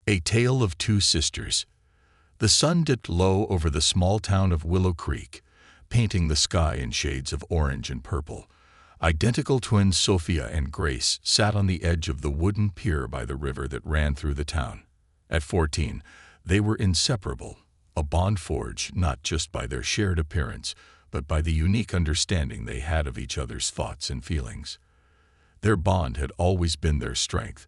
A Tale of Two Sisters. The sun dipped low over the small town of Willow Creek, painting the sky in shades of orange and purple. Identical twins Sophia and Grace sat on the edge of the wooden pier by the river that ran through the town. At 14, they were inseparable, a bond forged not just by their shared appearance, but by the unique understanding they had of each other's thoughts and feelings. Their bond had always been their strength,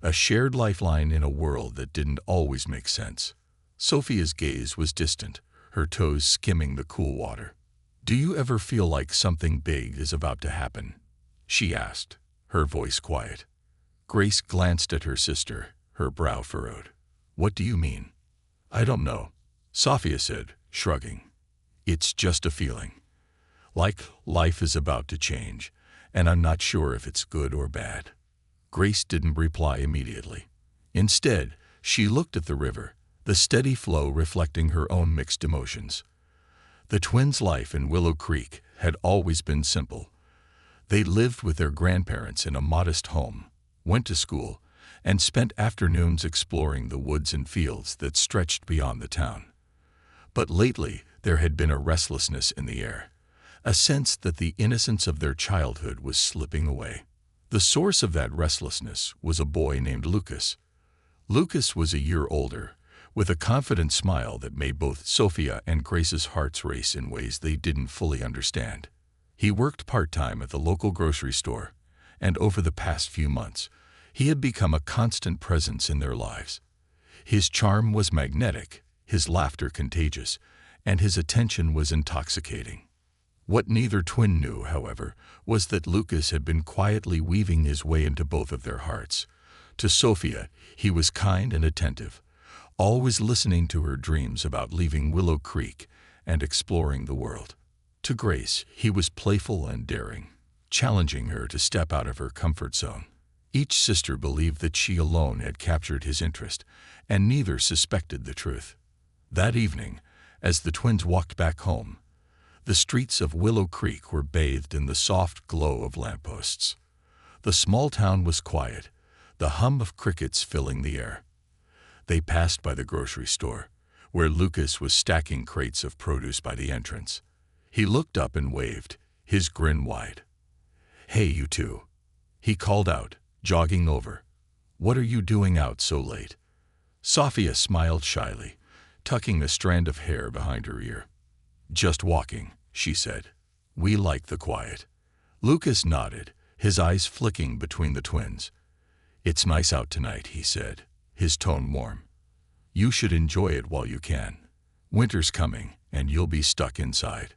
a shared lifeline in a world that didn't always make sense. Sophia's gaze was distant, her toes skimming the cool water. "Do you ever feel like something big is about to happen?" she asked, her voice quiet. Grace glanced at her sister, her brow furrowed. "What do you mean?" "I don't know," Sophia said, shrugging. "It's just a feeling. Like life is about to change, and I'm not sure if it's good or bad." Grace didn't reply immediately. Instead, she looked at the river, the steady flow reflecting her own mixed emotions. The twins' life in Willow Creek had always been simple. They lived with their grandparents in a modest home, went to school, and spent afternoons exploring the woods and fields that stretched beyond the town. But lately, there had been a restlessness in the air, a sense that the innocence of their childhood was slipping away. The source of that restlessness was a boy named Lucas. Lucas was a year older, with a confident smile that made both Sophia and Grace's hearts race in ways they didn't fully understand. He worked part-time at the local grocery store, and over the past few months, he had become a constant presence in their lives. His charm was magnetic, his laughter contagious, and his attention was intoxicating. What neither twin knew, however, was that Lucas had been quietly weaving his way into both of their hearts. To Sophia, he was kind and attentive, always listening to her dreams about leaving Willow Creek and exploring the world. To Grace, he was playful and daring, challenging her to step out of her comfort zone. Each sister believed that she alone had captured his interest, and neither suspected the truth. That evening, as the twins walked back home, the streets of Willow Creek were bathed in the soft glow of lampposts. The small town was quiet, the hum of crickets filling the air. They passed by the grocery store, where Lucas was stacking crates of produce by the entrance. He looked up and waved, his grin wide. "Hey, you two," he called out, jogging over. "What are you doing out so late?" Sophia smiled shyly, tucking a strand of hair behind her ear. "Just walking," she said. "We like the quiet." Lucas nodded, his eyes flicking between the twins. "It's nice out tonight," he said, his tone warm. "You should enjoy it while you can. Winter's coming, and you'll be stuck inside."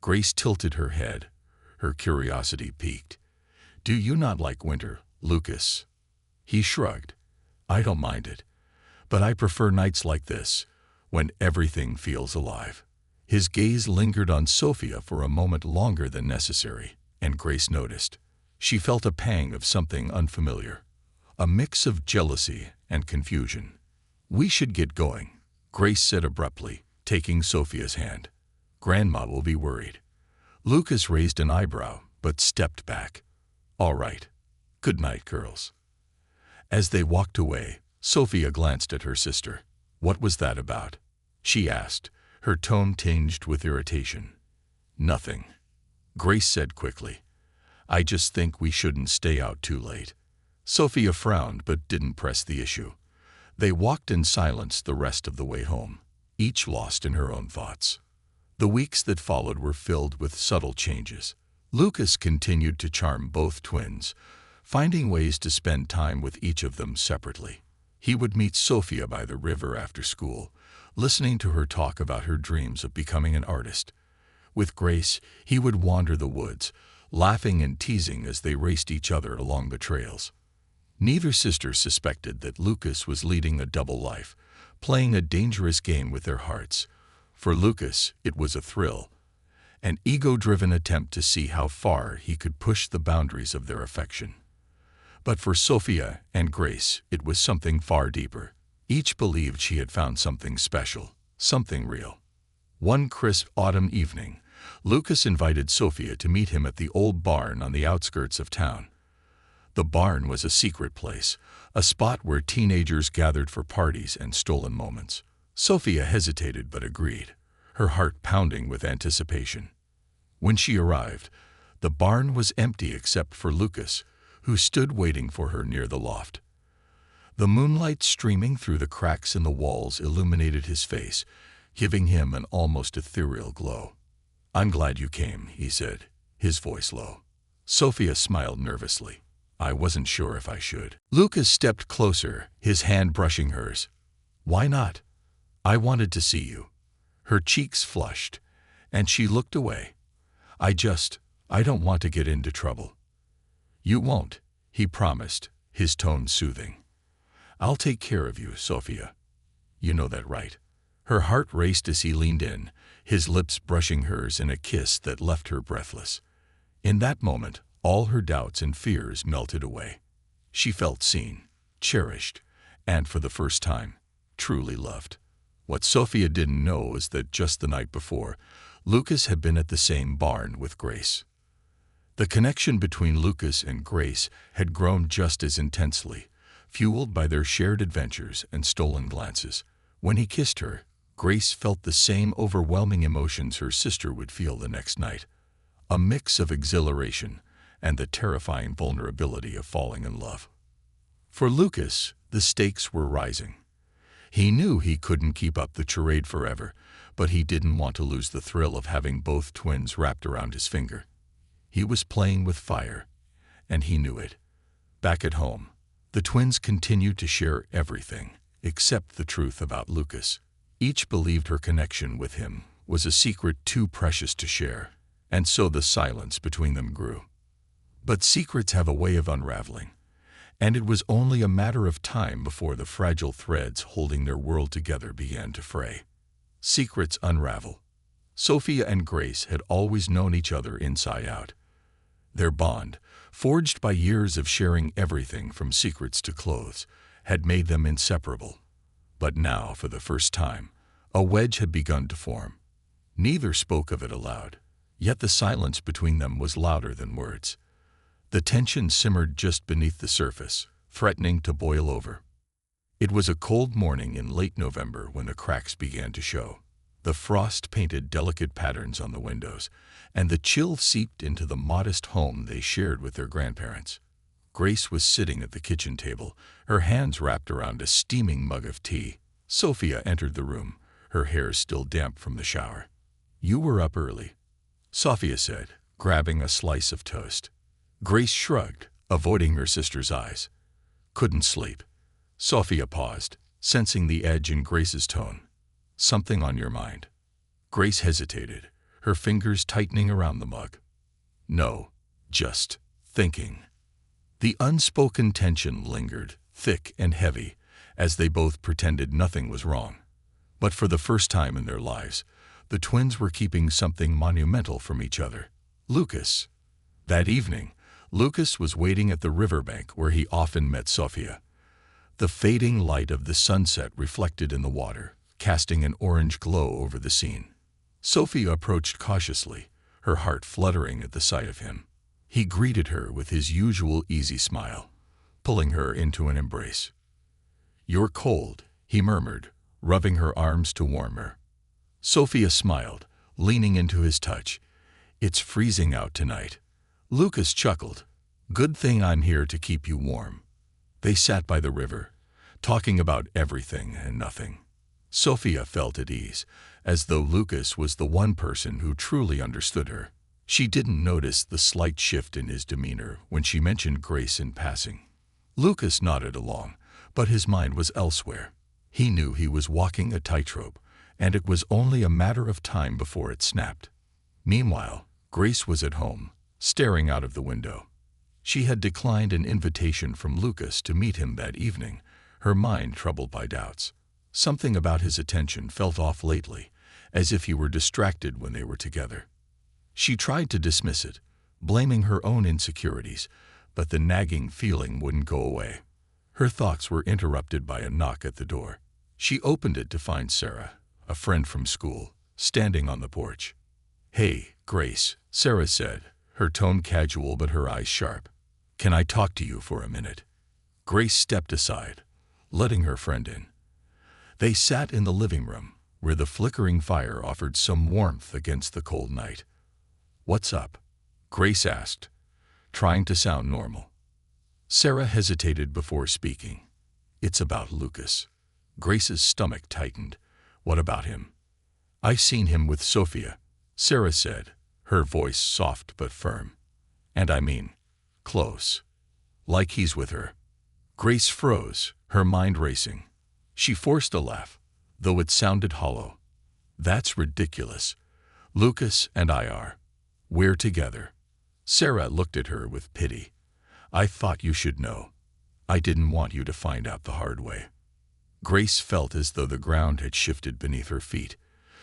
Grace tilted her head, her curiosity piqued. "Do you not like winter, Lucas?" He shrugged. "I don't mind it, but I prefer nights like this, when everything feels alive." His gaze lingered on Sophia for a moment longer than necessary, and Grace noticed. She felt a pang of something unfamiliar, a mix of jealousy and confusion. "We should get going," Grace said abruptly, taking Sophia's hand. "Grandma will be worried." Lucas raised an eyebrow, but stepped back. "All right. Good night, girls." As they walked away, Sophia glanced at her sister. "What was that about?" she asked, her tone tinged with irritation. "Nothing," Grace said quickly. "I just think we shouldn't stay out too late." Sophia frowned but didn't press the issue. They walked in silence the rest of the way home, each lost in her own thoughts. The weeks that followed were filled with subtle changes. Lucas continued to charm both twins, finding ways to spend time with each of them separately. He would meet Sophia by the river after school, listening to her talk about her dreams of becoming an artist. With Grace, he would wander the woods, laughing and teasing as they raced each other along the trails. Neither sister suspected that Lucas was leading a double life, playing a dangerous game with their hearts. For Lucas, it was a thrill, an ego-driven attempt to see how far he could push the boundaries of their affection. But for Sophia and Grace, it was something far deeper. Each believed she had found something special, something real. One crisp autumn evening, Lucas invited Sophia to meet him at the old barn on the outskirts of town. The barn was a secret place, a spot where teenagers gathered for parties and stolen moments. Sophia hesitated but agreed, her heart pounding with anticipation. When she arrived, the barn was empty except for Lucas, who stood waiting for her near the loft. The moonlight streaming through the cracks in the walls illuminated his face, giving him an almost ethereal glow. "I'm glad you came," he said, his voice low. Sophia smiled nervously. "I wasn't sure if I should." Lucas stepped closer, his hand brushing hers. "Why not? I wanted to see you." Her cheeks flushed, and she looked away. I don't want to get into trouble." "You won't," he promised, his tone soothing. "I'll take care of you, Sophia. You know that, right?" Her heart raced as he leaned in, his lips brushing hers in a kiss that left her breathless. In that moment, all her doubts and fears melted away. She felt seen, cherished, and for the first time, truly loved. What Sophia didn't know was that just the night before, Lucas had been at the same barn with Grace. The connection between Lucas and Grace had grown just as intensely, fueled by their shared adventures and stolen glances. When he kissed her, Grace felt the same overwhelming emotions her sister would feel the next night, a mix of exhilaration and the terrifying vulnerability of falling in love. For Lucas, the stakes were rising. He knew he couldn't keep up the charade forever, but he didn't want to lose the thrill of having both twins wrapped around his finger. He was playing with fire, and he knew it. Back at home, the twins continued to share everything, except the truth about Lucas. Each believed her connection with him was a secret too precious to share, and so the silence between them grew. But secrets have a way of unraveling, and it was only a matter of time before the fragile threads holding their world together began to fray. Secrets unravel. Sophia and Grace had always known each other inside out. Their bond, forged by years of sharing everything from secrets to clothes, had made them inseparable. But now, for the first time, a wedge had begun to form. Neither spoke of it aloud, yet the silence between them was louder than words. The tension simmered just beneath the surface, threatening to boil over. It was a cold morning in late November when the cracks began to show. The frost painted delicate patterns on the windows, and the chill seeped into the modest home they shared with their grandparents. Grace was sitting at the kitchen table, her hands wrapped around a steaming mug of tea. Sophia entered the room, her hair still damp from the shower. "You were up early," Sophia said, grabbing a slice of toast. Grace shrugged, avoiding her sister's eyes. "Couldn't sleep." Sophia paused, sensing the edge in Grace's tone. "Something on your mind?" Grace hesitated, her fingers tightening around the mug. "No, just thinking." The unspoken tension lingered, thick and heavy, as they both pretended nothing was wrong. But for the first time in their lives, the twins were keeping something monumental from each other. Lucas. That evening, Lucas was waiting at the riverbank where he often met Sophia. The fading light of the sunset reflected in the water, casting an orange glow over the scene. Sophia approached cautiously, her heart fluttering at the sight of him. He greeted her with his usual easy smile, pulling her into an embrace. "You're cold," he murmured, rubbing her arms to warm her. Sophia smiled, leaning into his touch. "It's freezing out tonight." Lucas chuckled. "Good thing I'm here to keep you warm." They sat by the river, talking about everything and nothing. Sophia felt at ease, as though Lucas was the one person who truly understood her. She didn't notice the slight shift in his demeanor when she mentioned Grace in passing. Lucas nodded along, but his mind was elsewhere. He knew he was walking a tightrope, and it was only a matter of time before it snapped. Meanwhile, Grace was at home, staring out of the window. She had declined an invitation from Lucas to meet him that evening, her mind troubled by doubts. Something about his attention felt off lately, as if he were distracted when they were together. She tried to dismiss it, blaming her own insecurities, but the nagging feeling wouldn't go away. Her thoughts were interrupted by a knock at the door. She opened it to find Sarah, a friend from school, standing on the porch. "Hey, Grace," Sarah said, her tone casual but her eyes sharp. "Can I talk to you for a minute?" Grace stepped aside, letting her friend in. They sat in the living room, where the flickering fire offered some warmth against the cold night. "What's up?" Grace asked, trying to sound normal. Sarah hesitated before speaking. "It's about Lucas." Grace's stomach tightened. "What about him?" "I've seen him with Sophia," Sarah said, her voice soft but firm. "And I mean, close. Like he's with her." Grace froze, her mind racing. She forced a laugh, though it sounded hollow. "That's ridiculous. Lucas and I are. We're together." Sarah looked at her with pity. "I thought you should know. I didn't want you to find out the hard way." Grace felt as though the ground had shifted beneath her feet.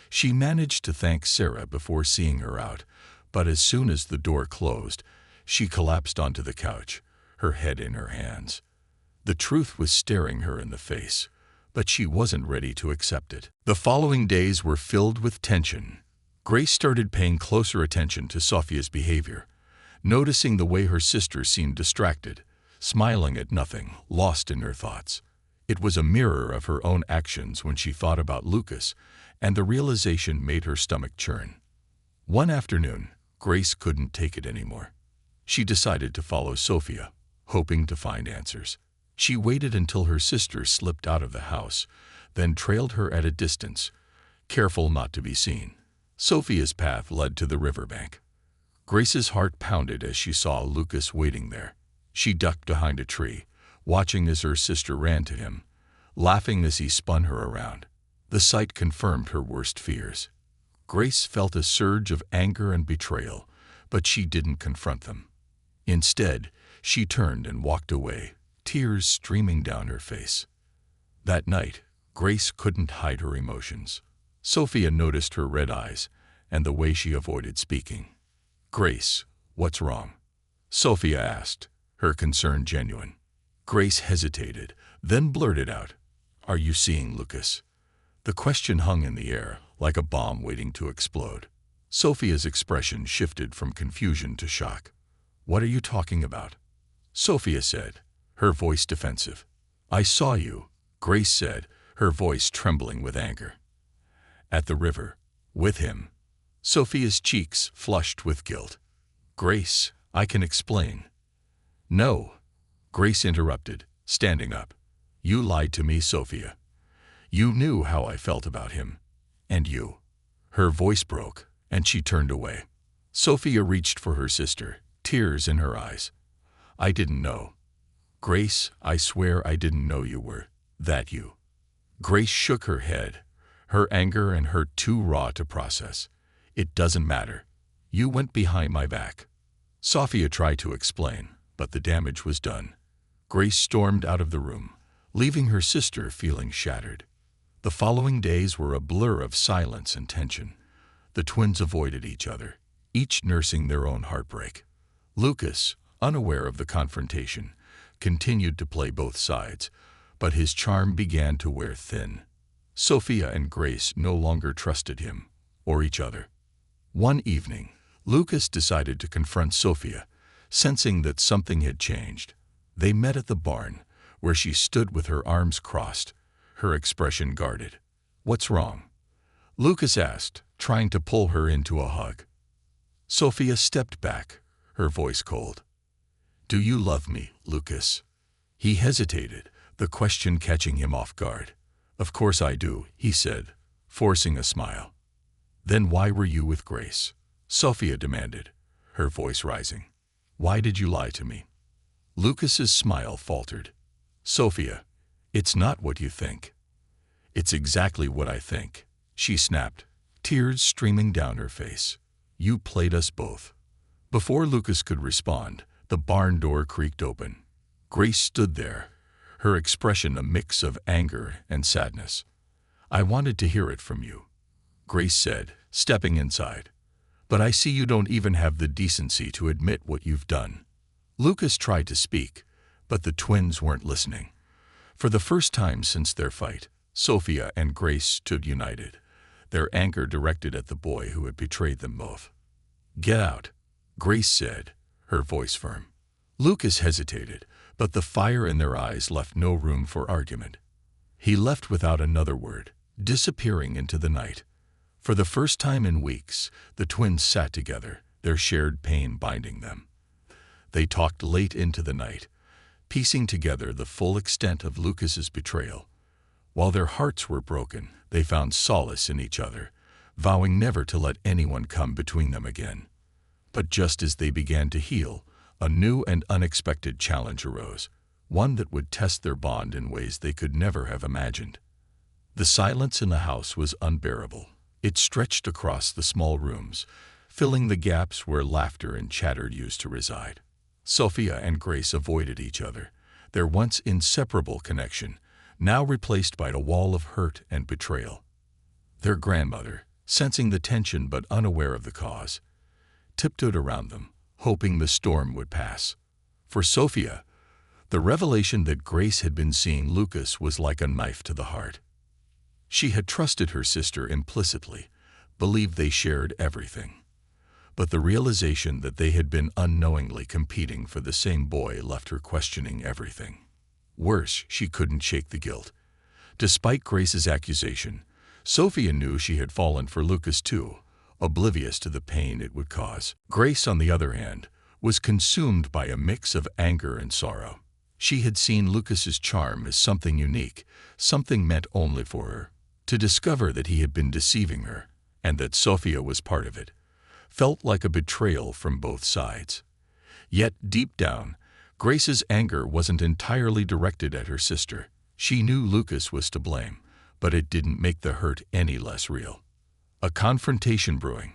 She managed to thank Sarah before seeing her out, but as soon as the door closed, she collapsed onto the couch, her head in her hands. The truth was staring her in the face, but she wasn't ready to accept it. The following days were filled with tension. Grace started paying closer attention to Sophia's behavior, noticing the way her sister seemed distracted, smiling at nothing, lost in her thoughts. It was a mirror of her own actions when she thought about Lucas, and the realization made her stomach churn. One afternoon, Grace couldn't take it anymore. She decided to follow Sophia, hoping to find answers. She waited until her sister slipped out of the house, then trailed her at a distance, careful not to be seen. Sophia's path led to the riverbank. Grace's heart pounded as she saw Lucas waiting there. She ducked behind a tree, watching as her sister ran to him, laughing as he spun her around. The sight confirmed her worst fears. Grace felt a surge of anger and betrayal, but she didn't confront them. Instead, she turned and walked away, tears streaming down her face. That night, Grace couldn't hide her emotions. Sophia noticed her red eyes and the way she avoided speaking. "Grace, what's wrong?" Sophia asked, her concern genuine. Grace hesitated, then blurted out, "Are you seeing Lucas?" The question hung in the air, like a bomb waiting to explode. Sophia's expression shifted from confusion to shock. "What are you talking about?" Sophia said, her voice defensive. "I saw you," Grace said, her voice trembling with anger. "At the river, with him." Sophia's cheeks flushed with guilt. "Grace, I can explain." "No," Grace interrupted, standing up. "You lied to me, Sophia. You knew how I felt about him. And you." Her voice broke, and she turned away. Sophia reached for her sister, tears in her eyes. "I didn't know. Grace, I swear I didn't know you were that you." Grace shook her head, her anger and hurt too raw to process. "It doesn't matter. You went behind my back." Sophia tried to explain, but the damage was done. Grace stormed out of the room, leaving her sister feeling shattered. The following days were a blur of silence and tension. The twins avoided each other, each nursing their own heartbreak. Lucas, unaware of the confrontation, continued to play both sides, but his charm began to wear thin. Sophia and Grace no longer trusted him or each other. One evening, Lucas decided to confront Sophia, sensing that something had changed. They met at the barn, where she stood with her arms crossed, her expression guarded. "What's wrong?" Lucas asked, trying to pull her into a hug. Sophia stepped back, her voice cold. "Do you love me, Lucas?" He hesitated, the question catching him off guard. "Of course I do," he said, forcing a smile. "Then why were you with Grace?" Sophia demanded, her voice rising. "Why did you lie to me?" Lucas's smile faltered. "Sophia, it's not what you think." "It's exactly what I think," she snapped, tears streaming down her face. "You played us both." Before Lucas could respond, the barn door creaked open. Grace stood there, her expression a mix of anger and sadness. "I wanted to hear it from you," Grace said, stepping inside. "But I see you don't even have the decency to admit what you've done." Lucas tried to speak, but the twins weren't listening. For the first time since their fight, Sophia and Grace stood united, their anger directed at the boy who had betrayed them both. "Get out," Grace said, her voice firm. Lucas hesitated, but the fire in their eyes left no room for argument. He left without another word, disappearing into the night. For the first time in weeks, the twins sat together, their shared pain binding them. They talked late into the night, piecing together the full extent of Lucas's betrayal. While their hearts were broken, they found solace in each other, vowing never to let anyone come between them again. But just as they began to heal, a new and unexpected challenge arose, one that would test their bond in ways they could never have imagined. The silence in the house was unbearable. It stretched across the small rooms, filling the gaps where laughter and chatter used to reside. Sophia and Grace avoided each other, their once inseparable connection, now replaced by a wall of hurt and betrayal. Their grandmother, sensing the tension but unaware of the cause, tiptoed around them, hoping the storm would pass. For Sophia, the revelation that Grace had been seeing Lucas was like a knife to the heart. She had trusted her sister implicitly, believed they shared everything. But the realization that they had been unknowingly competing for the same boy left her questioning everything. Worse, she couldn't shake the guilt. Despite Grace's accusation, Sophia knew she had fallen for Lucas too, oblivious to the pain it would cause. Grace, on the other hand, was consumed by a mix of anger and sorrow. She had seen Lucas's charm as something unique, something meant only for her. To discover that he had been deceiving her, and that Sophia was part of it, felt like a betrayal from both sides. Yet, deep down, Grace's anger wasn't entirely directed at her sister. She knew Lucas was to blame, but it didn't make the hurt any less real. A confrontation brewing.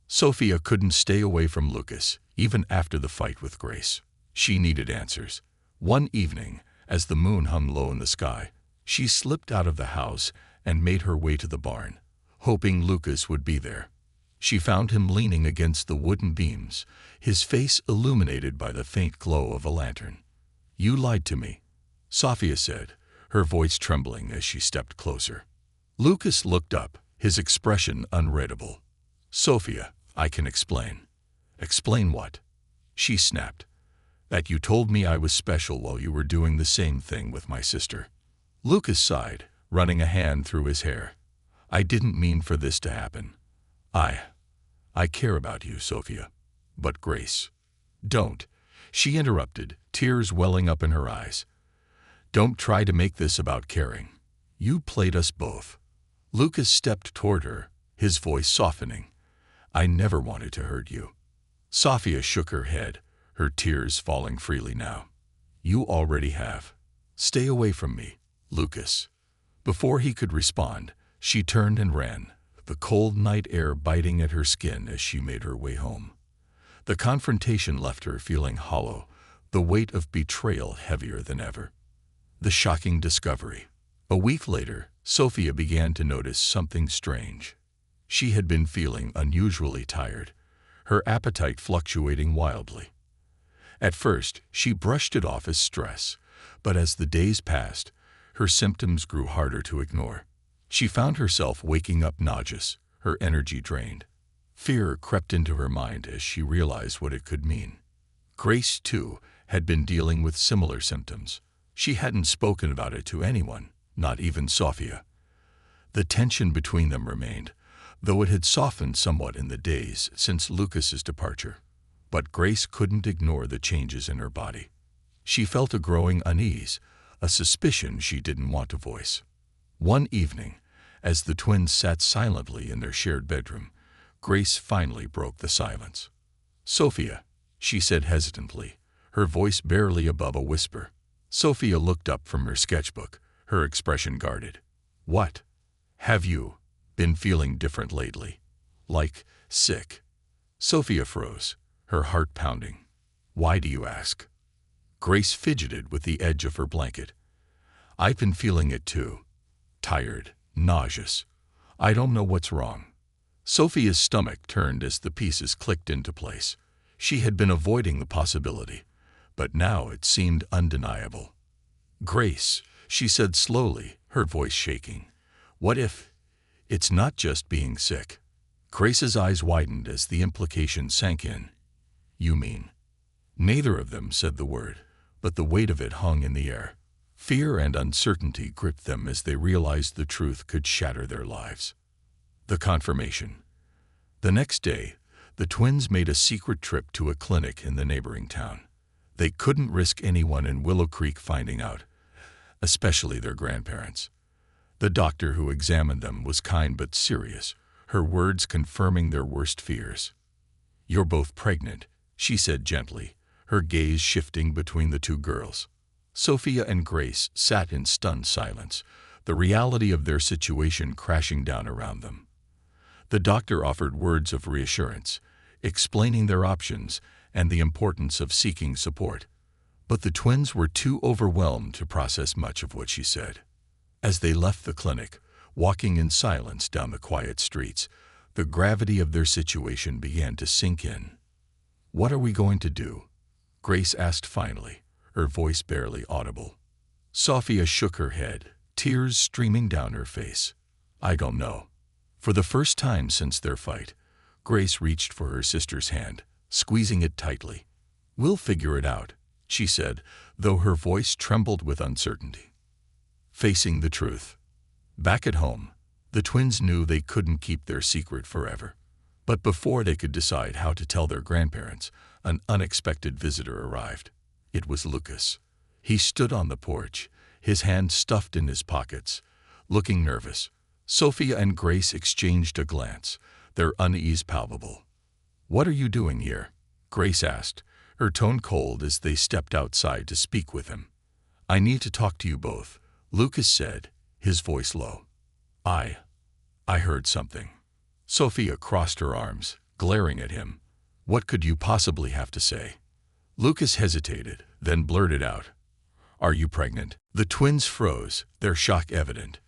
Sophia couldn't stay away from Lucas, even after the fight with Grace. She needed answers. One evening, as the moon hung low in the sky, she slipped out of the house and made her way to the barn, hoping Lucas would be there. She found him leaning against the wooden beams, his face illuminated by the faint glow of a lantern. "You lied to me," Sophia said, her voice trembling as she stepped closer. Lucas looked up, his expression unreadable. "Sophia, I can explain." "Explain what?" She snapped. "That you told me I was special while you were doing the same thing with my sister." Lucas sighed, running a hand through his hair. "I didn't mean for this to happen. I care about you, Sophia. But Grace—" "Don't," she interrupted, tears welling up in her eyes. "Don't try to make this about caring. You played us both." Lucas stepped toward her, his voice softening. "I never wanted to hurt you." Sophia shook her head, her tears falling freely now. "You already have. Stay away from me, Lucas." Before he could respond, she turned and ran, the cold night air biting at her skin as she made her way home. The confrontation left her feeling hollow, the weight of betrayal heavier than ever. The shocking discovery. A week later, Sophia began to notice something strange. She had been feeling unusually tired, her appetite fluctuating wildly. At first, she brushed it off as stress, but as the days passed, her symptoms grew harder to ignore. She found herself waking up nauseous, her energy drained. Fear crept into her mind as she realized what it could mean. Grace, too, had been dealing with similar symptoms. She hadn't spoken about it to anyone, not even Sophia. The tension between them remained, though it had softened somewhat in the days since Lucas's departure. But Grace couldn't ignore the changes in her body. She felt a growing unease, a suspicion she didn't want to voice. One evening, as the twins sat silently in their shared bedroom, Grace finally broke the silence. "Sophia," she said hesitantly, her voice barely above a whisper. Sophia looked up from her sketchbook, her expression guarded. "What? Have you been feeling different lately? Like sick?" Sophia froze, her heart pounding. "Why do you ask?" Grace fidgeted with the edge of her blanket. "I've been feeling it too. Tired, nauseous. I don't know what's wrong." Sophia's stomach turned as the pieces clicked into place. She had been avoiding the possibility, but now it seemed undeniable. "Grace," she said slowly, her voice shaking, "what if it's not just being sick?" Grace's eyes widened as the implication sank in. "You mean Neither of them said the word, but the weight of it hung in the air. Fear and uncertainty gripped them as they realized the truth could shatter their lives. The confirmation. The next day, the twins made a secret trip to a clinic in the neighboring town. They couldn't risk anyone in Willow Creek finding out, especially their grandparents. The doctor who examined them was kind but serious, her words confirming their worst fears. "You're both pregnant," she said gently, her gaze shifting between the two girls. Sophia and Grace sat in stunned silence, the reality of their situation crashing down around them. The doctor offered words of reassurance, explaining their options and the importance of seeking support. But the twins were too overwhelmed to process much of what she said. As they left the clinic, walking in silence down the quiet streets, the gravity of their situation began to sink in. "What are we going to do?" Grace asked finally, her voice barely audible. Sophia shook her head, tears streaming down her face. "I don't know." For the first time since their fight, Grace reached for her sister's hand, squeezing it tightly. "We'll figure it out," she said, though her voice trembled with uncertainty. Facing the truth. Back at home, the twins knew they couldn't keep their secret forever. But before they could decide how to tell their grandparents, an unexpected visitor arrived. It was Lucas. He stood on the porch, his hands stuffed in his pockets, looking nervous. Sophia and Grace exchanged a glance, their unease palpable. "What are you doing here?" Grace asked, her tone cold as they stepped outside to speak with him. "I need to talk to you both," Lucas said, his voice low. I heard something." Sophia crossed her arms, glaring at him. "What could you possibly have to say?" Lucas hesitated, then blurted out, "Are you pregnant?" The twins froze, their shock evident.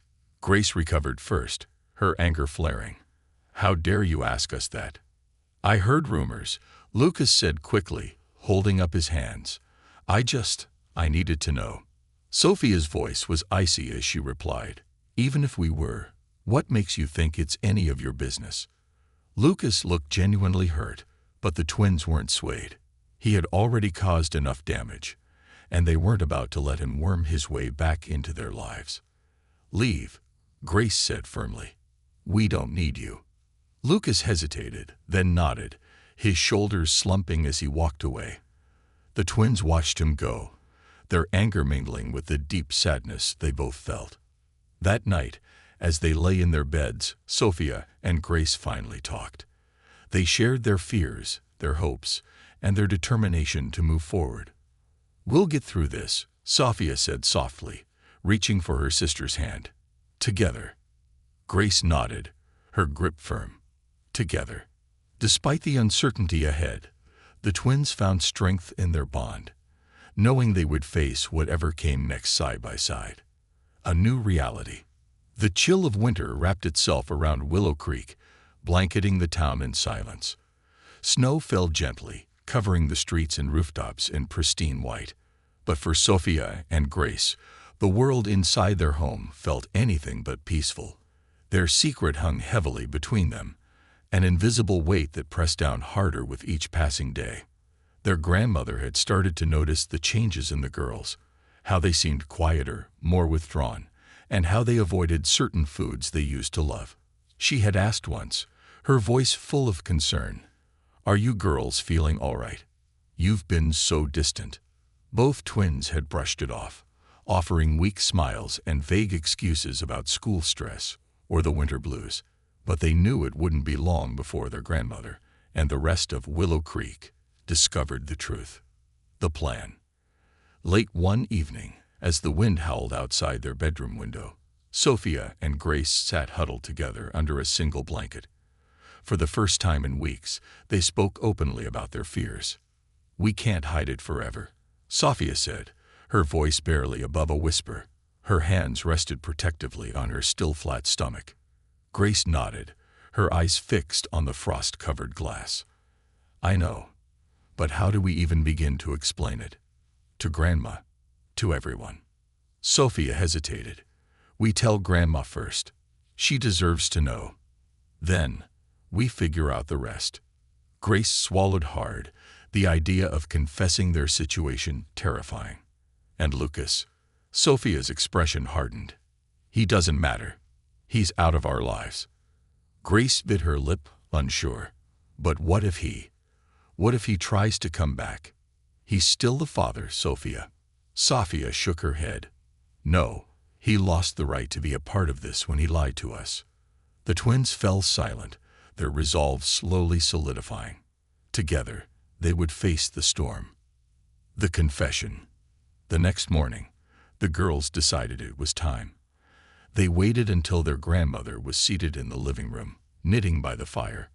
Grace recovered first, her anger flaring. "How dare you ask us that?" "I heard rumors," Lucas said quickly, holding up his hands. I needed to know." Sophia's voice was icy as she replied, "Even if we were, what makes you think it's any of your business?" Lucas looked genuinely hurt, but the twins weren't swayed. He had already caused enough damage, and they weren't about to let him worm his way back into their lives. "Leave," Grace said firmly. "We don't need you." Lucas hesitated, then nodded, his shoulders slumping as he walked away. The twins watched him go, their anger mingling with the deep sadness they both felt. That night, as they lay in their beds, Sophia and Grace finally talked. They shared their fears, their hopes, and their determination to move forward. "We'll get through this," Sophia said softly, reaching for her sister's hand. "Together." Grace nodded, her grip firm. Together. Despite the uncertainty ahead, the twins found strength in their bond, knowing they would face whatever came next side by side. A new reality. The chill of winter wrapped itself around Willow Creek, blanketing the town in silence. Snow fell gently, covering the streets and rooftops in pristine white. But for Sophia and Grace, the world inside their home felt anything but peaceful. Their secret hung heavily between them, an invisible weight that pressed down harder with each passing day. Their grandmother had started to notice the changes in the girls, how they seemed quieter, more withdrawn, and how they avoided certain foods they used to love. She had asked once, her voice full of concern, "Are you girls feeling all right? You've been so distant." Both twins had brushed it off, offering weak smiles and vague excuses about school stress or the winter blues. But they knew it wouldn't be long before their grandmother and the rest of Willow Creek discovered the truth. The plan. Late one evening, as the wind howled outside their bedroom window, Sophia and Grace sat huddled together under a single blanket. For the first time in weeks, they spoke openly about their fears. "We can't hide it forever," Sophia said, her voice barely above a whisper. Her hands rested protectively on her still flat stomach. Grace nodded, her eyes fixed on the frost-covered glass. "I know. But how do we even begin to explain it? To Grandma? To everyone?" Sophia hesitated. "We tell Grandma first. She deserves to know. Then, we figure out the rest." Grace swallowed hard, the idea of confessing their situation terrifying. And Lucas? Sophia's expression hardened. He doesn't matter. He's out of our lives. Grace bit her lip, unsure. But what if he tries to come back? He's still the father, Sophia. Sophia shook her head. No, he lost the right to be a part of this when he lied to us. The twins fell silent, their resolve slowly solidifying. Together, they would face the storm. The confession. The next morning, the girls decided it was time. They waited until their grandmother was seated in the living room, knitting by the fire.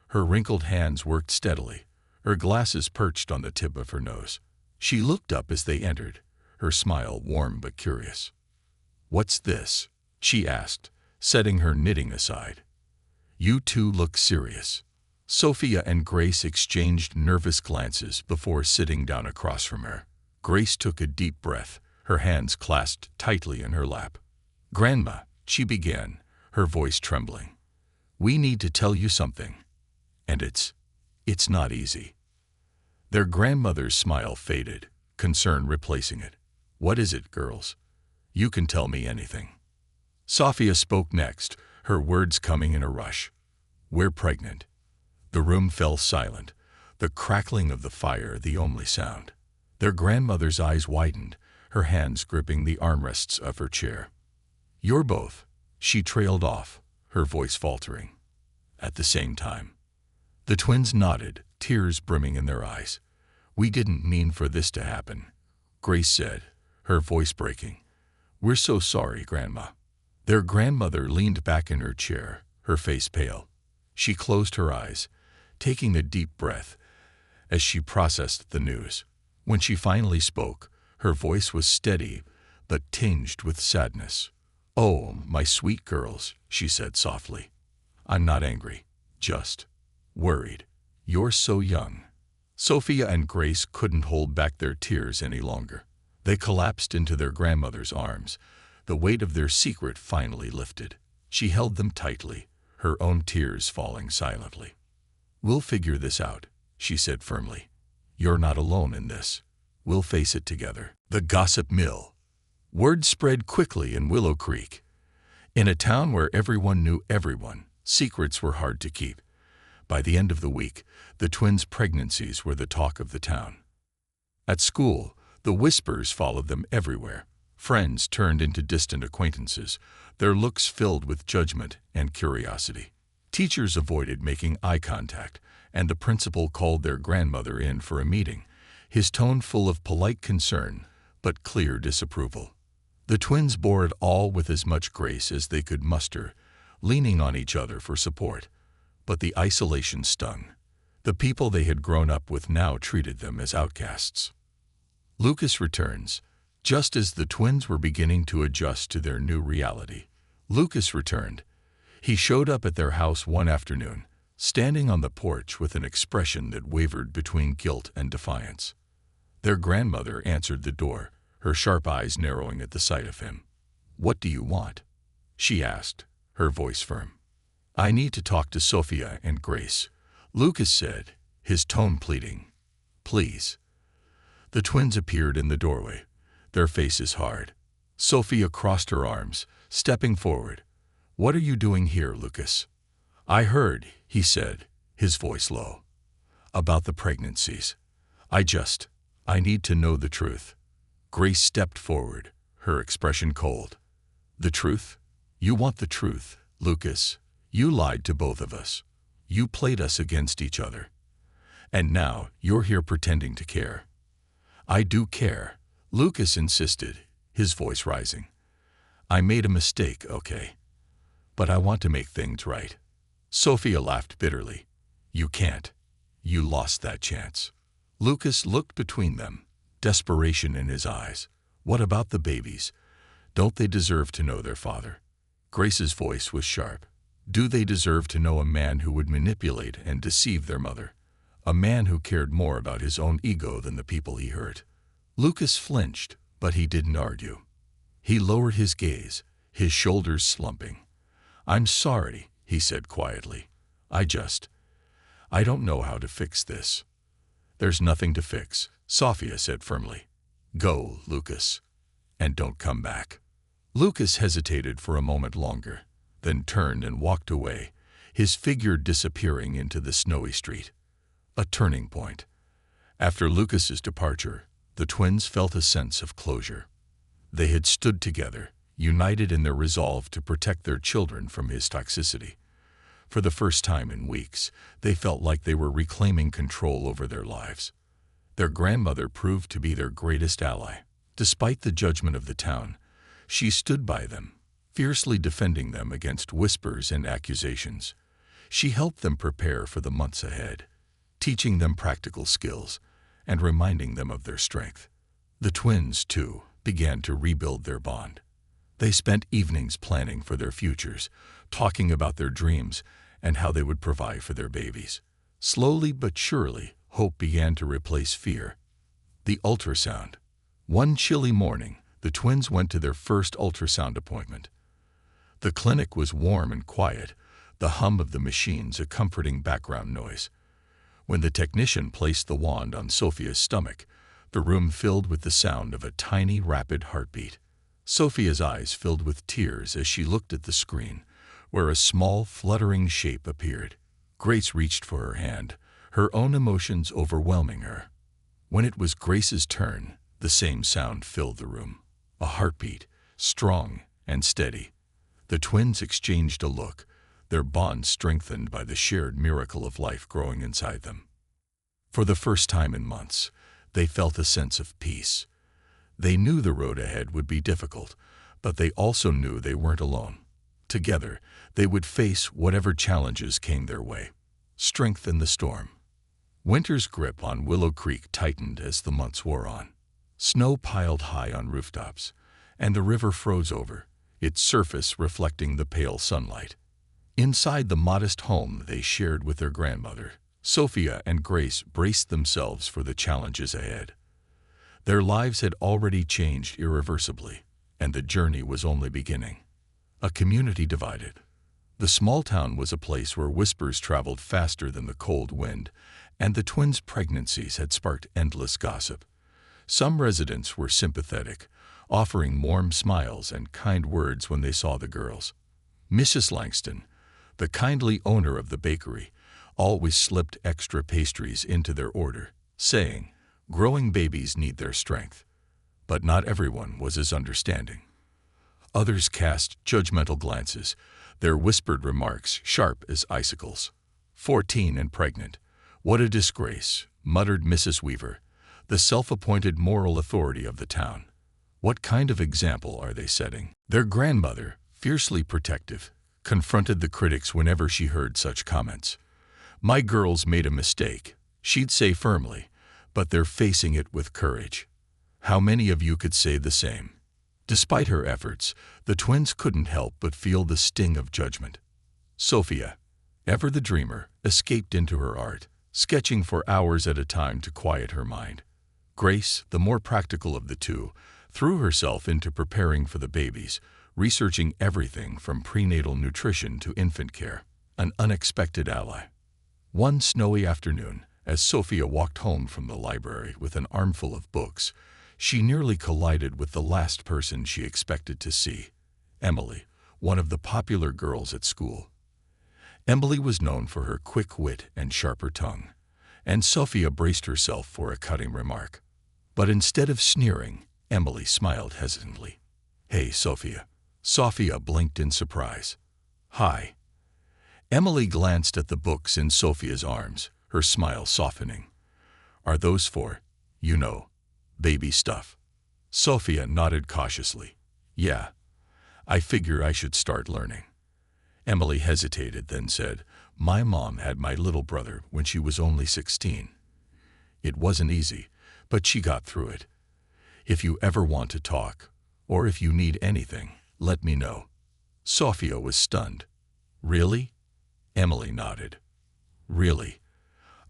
Her wrinkled hands worked steadily, her glasses perched on the tip of her nose. She looked up as they entered, her smile warm but curious. "What's this?" she asked, setting her knitting aside. "You two look serious." Sophia and Grace exchanged nervous glances before sitting down across from her. Grace took a deep breath, her hands clasped tightly in her lap. "Grandma," she began, her voice trembling, "we need to tell you something. And it's not easy." Their grandmother's smile faded, concern replacing it. "What is it, girls? You can tell me anything." Sophia spoke next, her words coming in a rush. "We're pregnant." The room fell silent, the crackling of the fire the only sound. Their grandmother's eyes widened, her hands gripping the armrests of her chair. "You're both," she trailed off, her voice faltering. "At the same time." The twins nodded, tears brimming in their eyes. "We didn't mean for this to happen," Grace said, her voice breaking. "We're so sorry, Grandma." Their grandmother leaned back in her chair, her face pale. She closed her eyes, taking a deep breath as she processed the news. When she finally spoke, her voice was steady but tinged with sadness. "Oh, my sweet girls," she said softly. "I'm not angry, just worried. You're so young." Sophia and Grace couldn't hold back their tears any longer. They collapsed into their grandmother's arms, the weight of their secret finally lifted. She held them tightly, her own tears falling silently. "We'll figure this out," she said firmly. "You're not alone in this. We'll face it together." The gossip mill. Word spread quickly in Willow Creek. In a town where everyone knew everyone, secrets were hard to keep. By the end of the week, the twins' pregnancies were the talk of the town. At school, the whispers followed them everywhere. Friends turned into distant acquaintances, their looks filled with judgment and curiosity. Teachers avoided making eye contact, and the principal called their grandmother in for a meeting, his tone full of polite concern but clear disapproval. The twins bore it all with as much grace as they could muster, leaning on each other for support. But the isolation stung. The people they had grown up with now treated them as outcasts. Lucas returns. Just as the twins were beginning to adjust to their new reality, Lucas returned. He showed up at their house one afternoon, standing on the porch with an expression that wavered between guilt and defiance. Their grandmother answered the door, her sharp eyes narrowing at the sight of him. "What do you want?" she asked, her voice firm. "I need to talk to Sophia and Grace," Lucas said, his tone pleading. "Please." The twins appeared in the doorway, their faces hard. Sophia crossed her arms, stepping forward. "What are you doing here, Lucas?" "I heard," he said, his voice low, "about the pregnancies. I need to know the truth." Grace stepped forward, her expression cold. "The truth? You want the truth, Lucas? You lied to both of us. You played us against each other. And now you're here pretending to care." "I do care," Lucas insisted, his voice rising. "I made a mistake, okay? But I want to make things right." Sophia laughed bitterly. "You can't. You lost that chance." Lucas looked between them, desperation in his eyes. "What about the babies? Don't they deserve to know their father?" Grace's voice was sharp. "Do they deserve to know a man who would manipulate and deceive their mother? A man who cared more about his own ego than the people he hurt?" Lucas flinched, but he didn't argue. He lowered his gaze, his shoulders slumping. "I'm sorry," he said quietly. I don't know how to fix this." "There's nothing to fix," Sophia said firmly. "Go, Lucas, and don't come back." Lucas hesitated for a moment longer, then turned and walked away, his figure disappearing into the snowy street. A turning point. After Lucas's departure, the twins felt a sense of closure. They had stood together, united in their resolve to protect their children from his toxicity. For the first time in weeks, they felt like they were reclaiming control over their lives. Their grandmother proved to be their greatest ally. Despite the judgment of the town, she stood by them, fiercely defending them against whispers and accusations. She helped them prepare for the months ahead, teaching them practical skills and reminding them of their strength. The twins, too, began to rebuild their bond. They spent evenings planning for their futures, talking about their dreams and how they would provide for their babies. Slowly but surely, hope began to replace fear. The ultrasound. One chilly morning, the twins went to their first ultrasound appointment. The clinic was warm and quiet, the hum of the machines a comforting background noise. When the technician placed the wand on Sophia's stomach, the room filled with the sound of a tiny, rapid heartbeat. Sophia's eyes filled with tears as she looked at the screen, where a small, fluttering shape appeared. Grace reached for her hand, her own emotions overwhelming her. When it was Grace's turn, the same sound filled the room. A heartbeat, strong and steady. The twins exchanged a look, their bond strengthened by the shared miracle of life growing inside them. For the first time in months, they felt a sense of peace. They knew the road ahead would be difficult, but they also knew they weren't alone. Together, they would face whatever challenges came their way. Strength in the storm. Winter's grip on Willow Creek tightened as the months wore on. Snow piled high on rooftops, and the river froze over, its surface reflecting the pale sunlight. Inside the modest home they shared with their grandmother, Sophia and Grace braced themselves for the challenges ahead. Their lives had already changed irreversibly, and the journey was only beginning. A community divided. The small town was a place where whispers traveled faster than the cold wind, and the twins' pregnancies had sparked endless gossip. Some residents were sympathetic, offering warm smiles and kind words when they saw the girls. Mrs. Langston, the kindly owner of the bakery, always slipped extra pastries into their order, saying, "Growing babies need their strength." But not everyone was as understanding. Others cast judgmental glances, their whispered remarks sharp as icicles. 14 and pregnant. What a disgrace, muttered Mrs. Weaver, the self-appointed moral authority of the town. What kind of example are they setting? Their grandmother, fiercely protective, confronted the critics whenever she heard such comments. "My girls made a mistake," she'd say firmly, "but they're facing it with courage." How many of you could say the same? Despite her efforts, the twins couldn't help but feel the sting of judgment. Sophia, ever the dreamer, escaped into her art, sketching for hours at a time to quiet her mind. Grace, the more practical of the two, threw herself into preparing for the babies, researching everything from prenatal nutrition to infant care, an unexpected ally. One snowy afternoon, as Sophia walked home from the library with an armful of books, she nearly collided with the last person she expected to see, Emily, one of the popular girls at school. Emily was known for her quick wit and sharper tongue, and Sophia braced herself for a cutting remark. But instead of sneering, Emily smiled hesitantly. "Hey, Sophia." Sophia blinked in surprise. "Hi." Emily glanced at the books in Sophia's arms, her smile softening. "Are those for, baby stuff?" Sophia nodded cautiously. "Yeah, I figure I should start learning." Emily hesitated, then said, "My mom had my little brother when she was only 16. It wasn't easy, but she got through it. If you ever want to talk, or if you need anything, let me know." Sophia was stunned. "Really?" Emily nodded. "Really.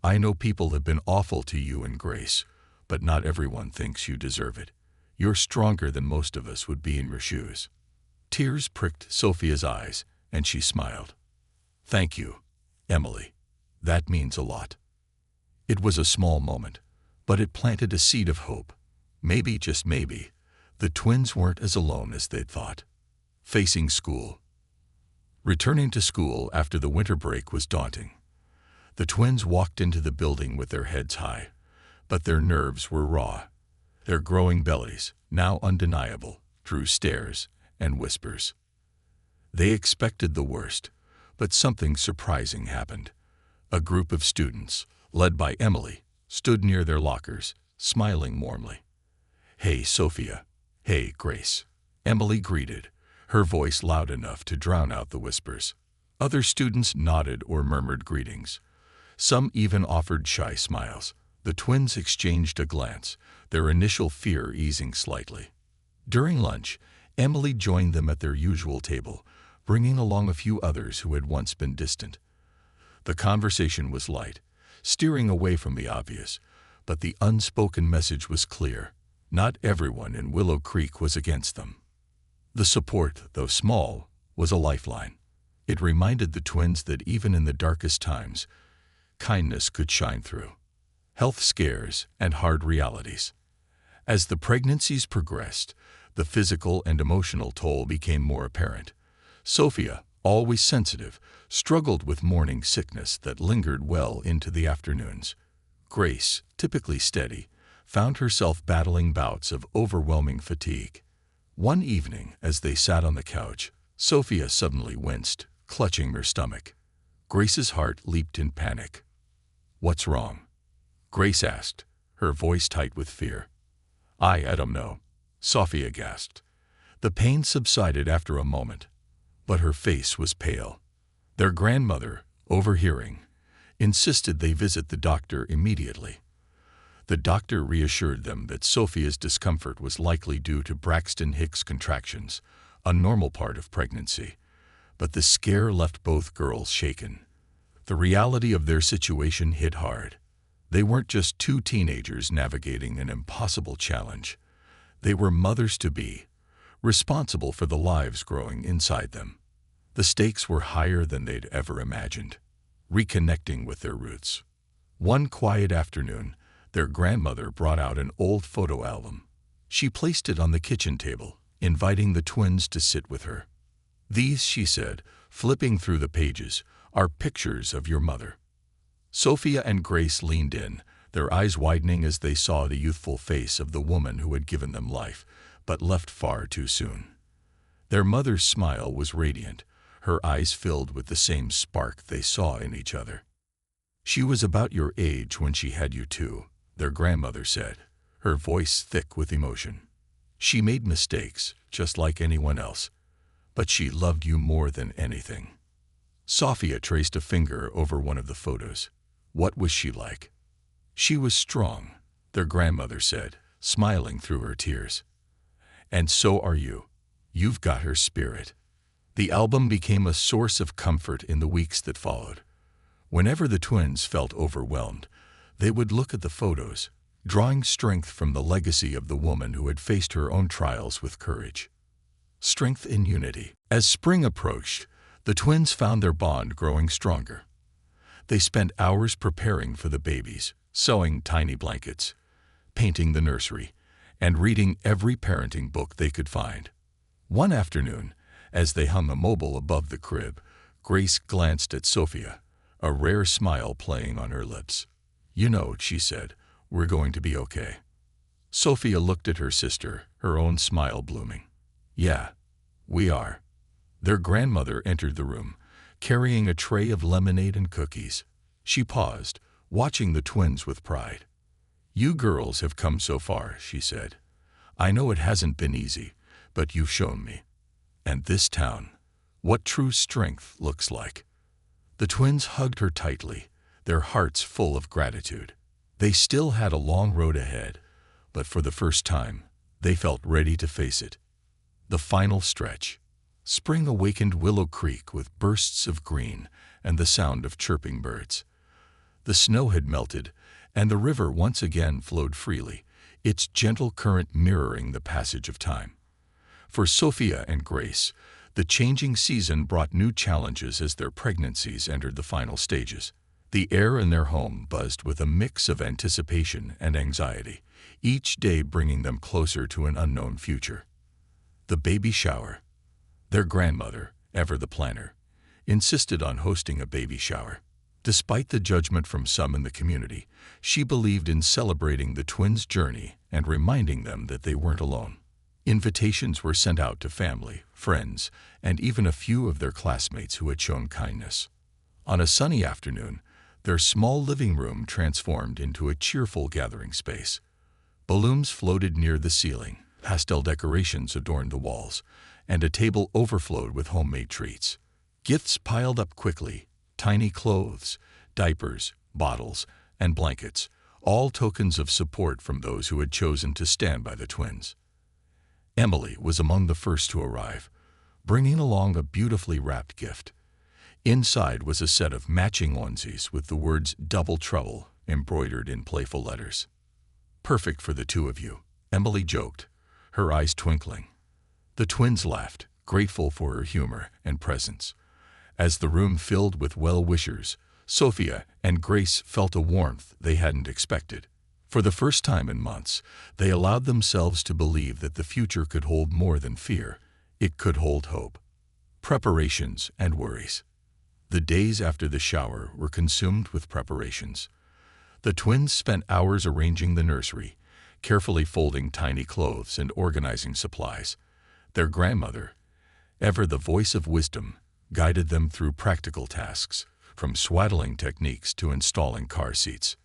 I know people have been awful to you and Grace, but not everyone thinks you deserve it. You're stronger than most of us would be in your shoes." Tears pricked Sophia's eyes, and she smiled. "Thank you, Emily. That means a lot." It was a small moment, but it planted a seed of hope. Maybe, just maybe, the twins weren't as alone as they'd thought. Facing school. Returning to school after the winter break was daunting. The twins walked into the building with their heads high, but their nerves were raw. Their growing bellies, now undeniable, drew stares and whispers. They expected the worst, but something surprising happened. A group of students, led by Emily, stood near their lockers, smiling warmly. "Hey, Sophia. Hey, Grace," Emily greeted, her voice loud enough to drown out the whispers. Other students nodded or murmured greetings. Some even offered shy smiles. The twins exchanged a glance, their initial fear easing slightly. During lunch, Emily joined them at their usual table, bringing along a few others who had once been distant. The conversation was light, steering away from the obvious, but the unspoken message was clear. Not everyone in Willow Creek was against them. The support, though small, was a lifeline. It reminded the twins that even in the darkest times, kindness could shine through. Health scares and hard realities. As the pregnancies progressed, the physical and emotional toll became more apparent. Sophia, always sensitive, struggled with morning sickness that lingered well into the afternoons. Grace, typically steady, found herself battling bouts of overwhelming fatigue. One evening, as they sat on the couch, Sophia suddenly winced, clutching her stomach. Grace's heart leaped in panic. "What's wrong?" Grace asked, her voice tight with fear. I don't know," Sophia gasped. The pain subsided after a moment, but her face was pale. Their grandmother, overhearing, insisted they visit the doctor immediately. The doctor reassured them that Sophia's discomfort was likely due to Braxton Hicks contractions, a normal part of pregnancy. But the scare left both girls shaken. The reality of their situation hit hard. They weren't just two teenagers navigating an impossible challenge. They were mothers-to-be, responsible for the lives growing inside them. The stakes were higher than they'd ever imagined. Reconnecting with their roots. One quiet afternoon, their grandmother brought out an old photo album. She placed it on the kitchen table, inviting the twins to sit with her. "These," she said, flipping through the pages, "are pictures of your mother." Sophia and Grace leaned in, their eyes widening as they saw the youthful face of the woman who had given them life, but left far too soon. Their mother's smile was radiant, her eyes filled with the same spark they saw in each other. "She was about your age when she had you too," their grandmother said, her voice thick with emotion. "She made mistakes, just like anyone else, but she loved you more than anything." Sophia traced a finger over one of the photos. "What was she like?" "She was strong," their grandmother said, smiling through her tears. "And so are you. You've got her spirit." The album became a source of comfort in the weeks that followed. Whenever the twins felt overwhelmed, they would look at the photos, drawing strength from the legacy of the woman who had faced her own trials with courage. Strength in unity. As spring approached, the twins found their bond growing stronger. They spent hours preparing for the babies, sewing tiny blankets, painting the nursery, and reading every parenting book they could find. One afternoon, as they hung a mobile above the crib, Grace glanced at Sophia, a rare smile playing on her lips. "You know," she said, "we're going to be okay." Sophia looked at her sister, her own smile blooming. "Yeah, we are." Their grandmother entered the room, carrying a tray of lemonade and cookies. She paused, watching the twins with pride. "You girls have come so far," she said. "I know it hasn't been easy, but you've shown me. And this town, what true strength looks like." The twins hugged her tightly, their hearts full of gratitude. They still had a long road ahead, but for the first time, they felt ready to face it. The final stretch. Spring awakened Willow Creek with bursts of green and the sound of chirping birds. The snow had melted, and the river once again flowed freely, its gentle current mirroring the passage of time. For Sophia and Grace, the changing season brought new challenges as their pregnancies entered the final stages. The air in their home buzzed with a mix of anticipation and anxiety, each day bringing them closer to an unknown future. The baby shower. Their grandmother, ever the planner, insisted on hosting a baby shower. Despite the judgment from some in the community, she believed in celebrating the twins' journey and reminding them that they weren't alone. Invitations were sent out to family, friends, and even a few of their classmates who had shown kindness. On a sunny afternoon, their small living room transformed into a cheerful gathering space. Balloons floated near the ceiling, pastel decorations adorned the walls, and a table overflowed with homemade treats. Gifts piled up quickly: tiny clothes, diapers, bottles, and blankets, all tokens of support from those who had chosen to stand by the twins. Emily was among the first to arrive, bringing along a beautifully wrapped gift. Inside was a set of matching onesies with the words "Double Trouble" embroidered in playful letters. "Perfect for the two of you," Emily joked, her eyes twinkling. The twins laughed, grateful for her humor and presence. As the room filled with well-wishers, Sophia and Grace felt a warmth they hadn't expected. For the first time in months, they allowed themselves to believe that the future could hold more than fear. It could hold hope, preparations, and worries. The days after the shower were consumed with preparations. The twins spent hours arranging the nursery, carefully folding tiny clothes and organizing supplies. Their grandmother, ever the voice of wisdom, guided them through practical tasks, from swaddling techniques to installing car seats.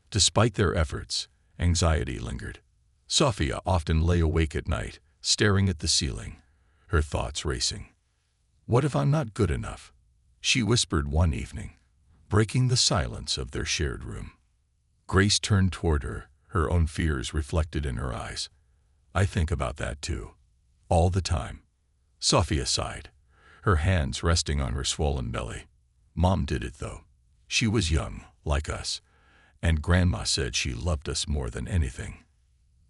Despite their efforts, anxiety lingered. Sophia often lay awake at night, staring at the ceiling, her thoughts racing. "What if I'm not good enough?" she whispered one evening, breaking the silence of their shared room. Grace turned toward her, her own fears reflected in her eyes. "I think about that too, all the time." Sophia sighed, her hands resting on her swollen belly. "Mom did it though. She was young, like us, and Grandma said she loved us more than anything."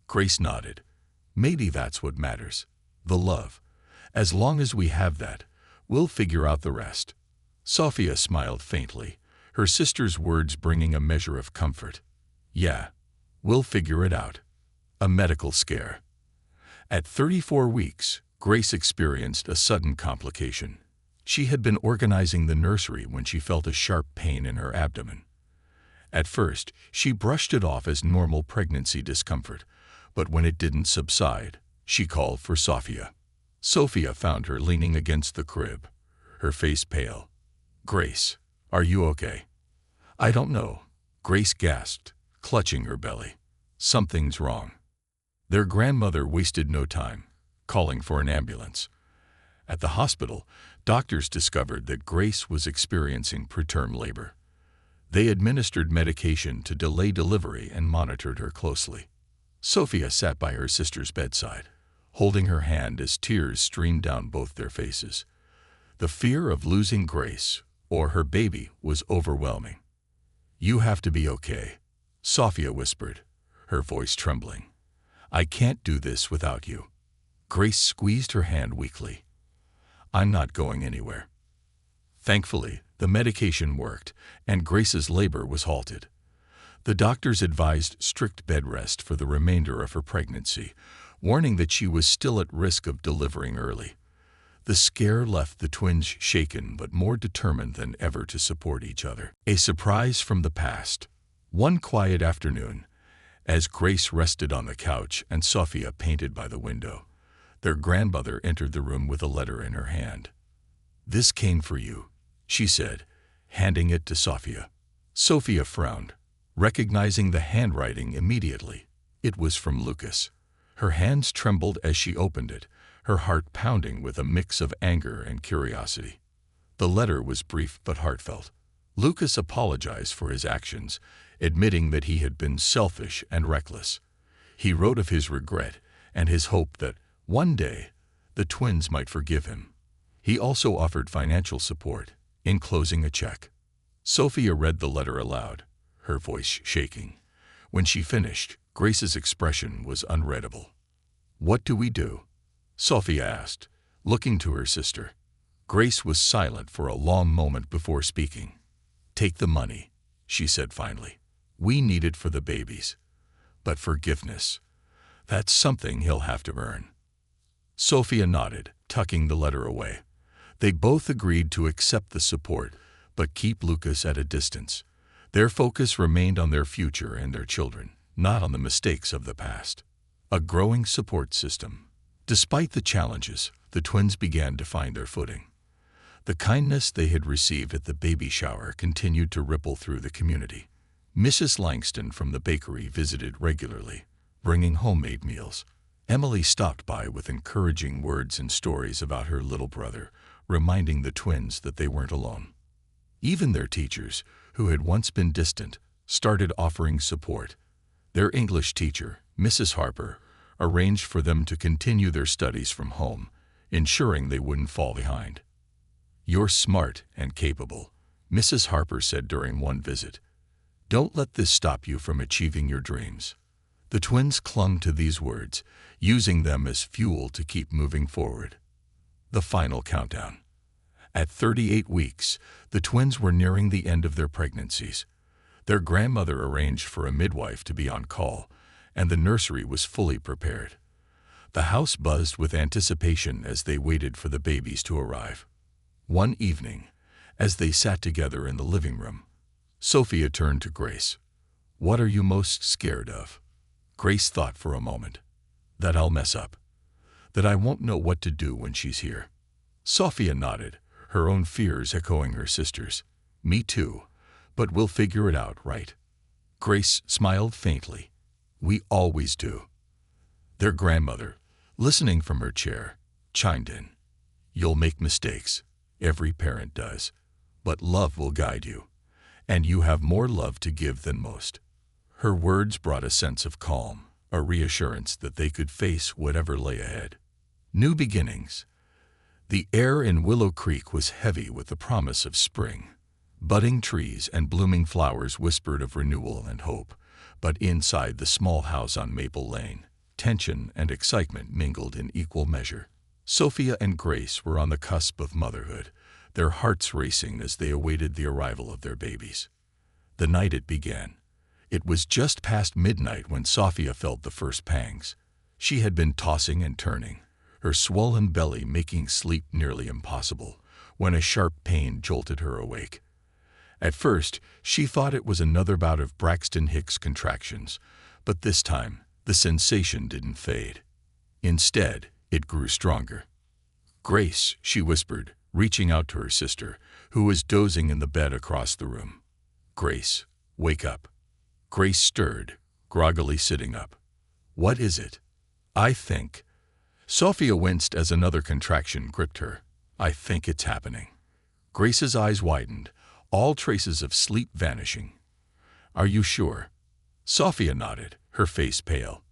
Grace nodded. "Maybe that's what matters, the love. As long as we have that, we'll figure out the rest." Sophia smiled faintly, her sister's words bringing a measure of comfort. "Yeah, we'll figure it out." A medical scare. At 34 weeks, Grace experienced a sudden complication. She had been organizing the nursery when she felt a sharp pain in her abdomen. At first, she brushed it off as normal pregnancy discomfort, but when it didn't subside, she called for Sophia. Sophia found her leaning against the crib, her face pale. "Grace, are you okay?" "I don't know," Grace gasped, clutching her belly. "Something's wrong." Their grandmother wasted no time, calling for an ambulance. At the hospital, doctors discovered that Grace was experiencing preterm labor. They administered medication to delay delivery and monitored her closely. Sophia sat by her sister's bedside, holding her hand as tears streamed down both their faces. The fear of losing Grace, or her baby, was overwhelming. "You have to be okay," Sophia whispered, her voice trembling. "I can't do this without you." Grace squeezed her hand weakly. "I'm not going anywhere." Thankfully, the medication worked, and Grace's labor was halted. The doctors advised strict bed rest for the remainder of her pregnancy, warning that she was still at risk of delivering early. The scare left the twins shaken but more determined than ever to support each other. A surprise from the past. One quiet afternoon, as Grace rested on the couch and Sophia painted by the window, their grandmother entered the room with a letter in her hand. "This came for you," she said, handing it to Sophia. Sophia frowned, recognizing the handwriting immediately. It was from Lucas. Her hands trembled as she opened it, her heart pounding with a mix of anger and curiosity. The letter was brief but heartfelt. Lucas apologized for his actions, admitting that he had been selfish and reckless. He wrote of his regret and his hope that, one day, the twins might forgive him. He also offered financial support, enclosing a check. Sophia read the letter aloud, her voice shaking. When she finished, Grace's expression was unreadable. "What do we do?" Sophia asked, looking to her sister. Grace was silent for a long moment before speaking. "Take the money," she said finally. "We need it for the babies. But forgiveness, that's something he'll have to earn." Sophia nodded, tucking the letter away. They both agreed to accept the support, but keep Lucas at a distance. Their focus remained on their future and their children, not on the mistakes of the past. A growing support system. Despite the challenges, the twins began to find their footing. The kindness they had received at the baby shower continued to ripple through the community. Mrs. Langston from the bakery visited regularly, bringing homemade meals. Emily stopped by with encouraging words and stories about her little brother, reminding the twins that they weren't alone. Even their teachers, who had once been distant, started offering support. Their English teacher, Mrs. Harper, arranged for them to continue their studies from home, ensuring they wouldn't fall behind. "You're smart and capable," Mrs. Harper said during one visit. "Don't let this stop you from achieving your dreams." The twins clung to these words, using them as fuel to keep moving forward. The final countdown. At 38 weeks, the twins were nearing the end of their pregnancies. Their grandmother arranged for a midwife to be on call, and the nursery was fully prepared. The house buzzed with anticipation as they waited for the babies to arrive. One evening, as they sat together in the living room, Sophia turned to Grace. "What are you most scared of?" Grace thought for a moment. "That I'll mess up. That I won't know what to do when she's here." Sophia nodded, her own fears echoing her sister's. "Me too, but we'll figure it out, right?" Grace smiled faintly. "We always do." Their grandmother, listening from her chair, chimed in. "You'll make mistakes. Every parent does. But love will guide you. And you have more love to give than most." Her words brought a sense of calm, a reassurance that they could face whatever lay ahead. New beginnings. The air in Willow Creek was heavy with the promise of spring. Budding trees and blooming flowers whispered of renewal and hope, but inside the small house on Maple Lane, tension and excitement mingled in equal measure. Sophia and Grace were on the cusp of motherhood, their hearts racing as they awaited the arrival of their babies. The night it began. It was just past midnight when Sophia felt the first pangs. She had been tossing and turning, her swollen belly making sleep nearly impossible, when a sharp pain jolted her awake. At first, she thought it was another bout of Braxton Hicks contractions, but this time, the sensation didn't fade. Instead, it grew stronger. "Grace," she whispered, reaching out to her sister, who was dozing in the bed across the room. "Grace, wake up." Grace stirred, groggily sitting up. "What is it?" "I think." Sophia winced as another contraction gripped her. "I think it's happening." Grace's eyes widened, all traces of sleep vanishing. "Are you sure?" Sophia nodded, her face pale.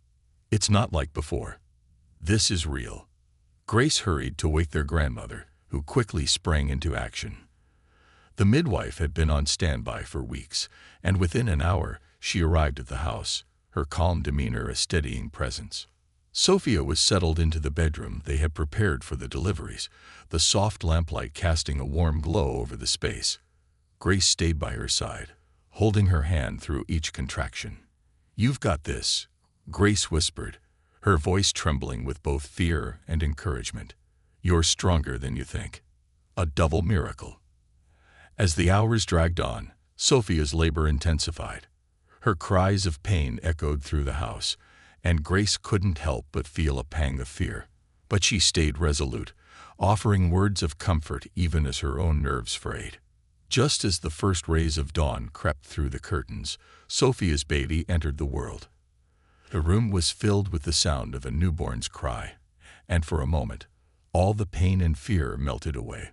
"It's not like before. This is real." Grace hurried to wake their grandmother, who quickly sprang into action. The midwife had been on standby for weeks, and within an hour she arrived at the house, her calm demeanor a steadying presence. Sophia was settled into the bedroom they had prepared for the deliveries, the soft lamplight casting a warm glow over the space. Grace stayed by her side, holding her hand through each contraction. "You've got this," Grace whispered, her voice trembling with both fear and encouragement. "You're stronger than you think." A double miracle. As the hours dragged on, Sophia's labor intensified. Her cries of pain echoed through the house, and Grace couldn't help but feel a pang of fear. But she stayed resolute, offering words of comfort even as her own nerves frayed. Just as the first rays of dawn crept through the curtains, Sophia's baby entered the world. The room was filled with the sound of a newborn's cry, and for a moment, all the pain and fear melted away.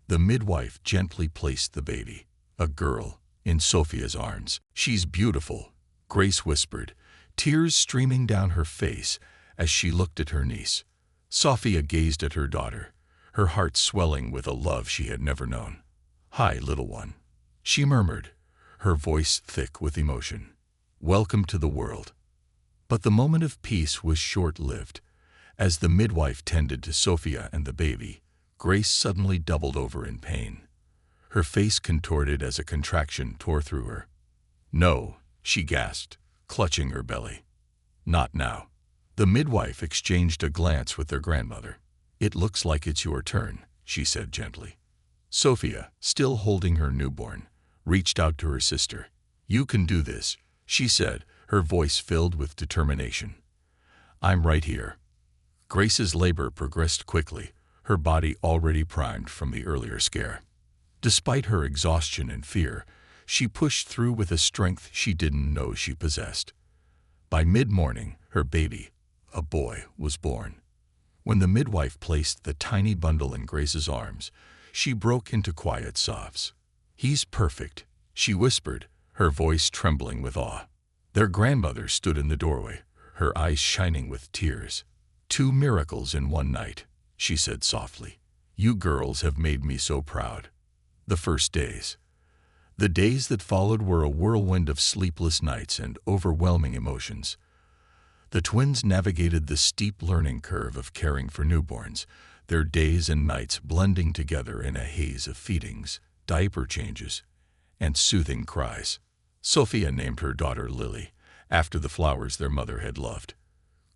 The midwife gently placed the baby, a girl, in Sophia's arms. "She's beautiful," Grace whispered, tears streaming down her face as she looked at her niece. Sophia gazed at her daughter, her heart swelling with a love she had never known. "Hi, little one," she murmured, her voice thick with emotion. "Welcome to the world." But the moment of peace was short-lived. As the midwife tended to Sophia and the baby, Grace suddenly doubled over in pain. Her face contorted as a contraction tore through her. "No," she gasped, clutching her belly. "Not now." The midwife exchanged a glance with their grandmother. "It looks like it's your turn," she said gently. Sophia, still holding her newborn, reached out to her sister. "You can do this," she said, her voice filled with determination. "I'm right here." Grace's labor progressed quickly, her body already primed from the earlier scare. Despite her exhaustion and fear, she pushed through with a strength she didn't know she possessed. By mid-morning, her baby, a boy, was born. When the midwife placed the tiny bundle in Grace's arms, she broke into quiet sobs. "He's perfect," she whispered, her voice trembling with awe. Their grandmother stood in the doorway, her eyes shining with tears. "Two miracles in one night," she said softly. "You girls have made me so proud." The first days. The days that followed were a whirlwind of sleepless nights and overwhelming emotions. The twins navigated the steep learning curve of caring for newborns, their days and nights blending together in a haze of feedings, diaper changes, and soothing cries. Sophia named her daughter Lily, after the flowers their mother had loved.